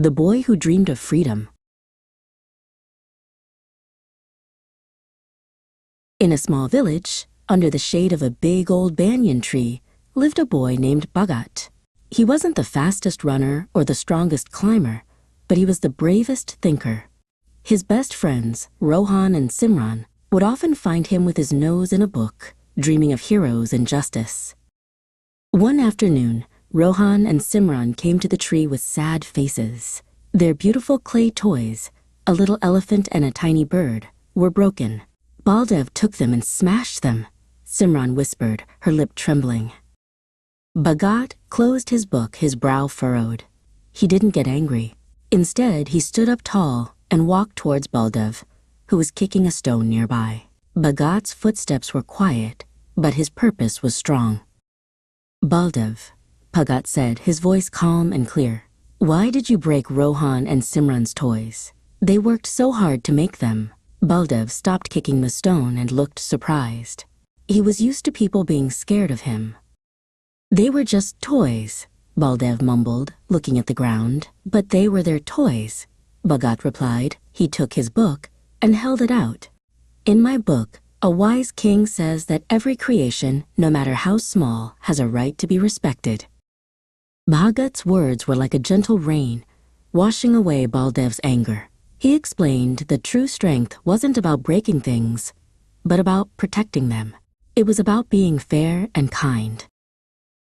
The Boy Who Dreamed of Freedom. In a small village, under the shade of a big old banyan tree, lived a boy named Bhagat. He wasn't the fastest runner or the strongest climber, but he was the bravest thinker. His best friends, Rohan and Simran, would often find him with his nose in a book, dreaming of heroes and justice. One afternoon, Rohan and Simran came to the tree with sad faces. Their beautiful clay toys, a little elephant and a tiny bird, were broken. Baldev took them and smashed them, Simran whispered, her lip trembling. Bhagat closed his book, his brow furrowed. He didn't get angry. Instead, he stood up tall and walked towards Baldev, who was kicking a stone nearby. Bhagat's footsteps were quiet, but his purpose was strong. Baldev, Bhagat said, his voice calm and clear. Why did you break Rohan and Simran's toys? They worked so hard to make them. Baldev stopped kicking the stone and looked surprised. He was used to people being scared of him. They were just toys, Baldev mumbled, looking at the ground. But they were their toys, Bhagat replied. He took his book and held it out. In my book, a wise king says that every creation, no matter how small, has a right to be respected. Bhagat's words were like a gentle rain, washing away Baldev's anger. He explained that true strength wasn't about breaking things, but about protecting them. It was about being fair and kind.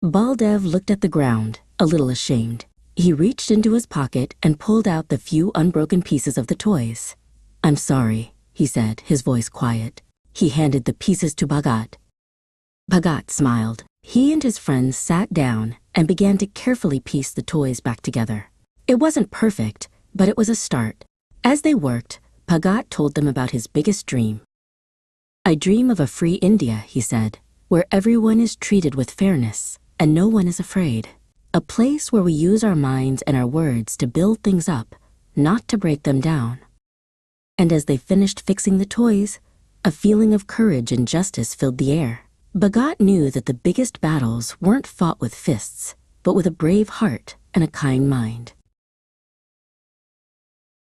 Baldev looked at the ground, a little ashamed. He reached into his pocket and pulled out the few unbroken pieces of the toys. I'm sorry, he said, his voice quiet. He handed the pieces to Bhagat. Bhagat smiled. He and his friends sat down and began to carefully piece the toys back together. It wasn't perfect, but it was a start. As they worked, Bhagat told them about his biggest dream. I dream of a free India, he said, where everyone is treated with fairness and no one is afraid. A place where we use our minds and our words to build things up, not to break them down. And as they finished fixing the toys, a feeling of courage and justice filled the air. Bhagat knew that the biggest battles weren't fought with fists, but with a brave heart and a kind mind.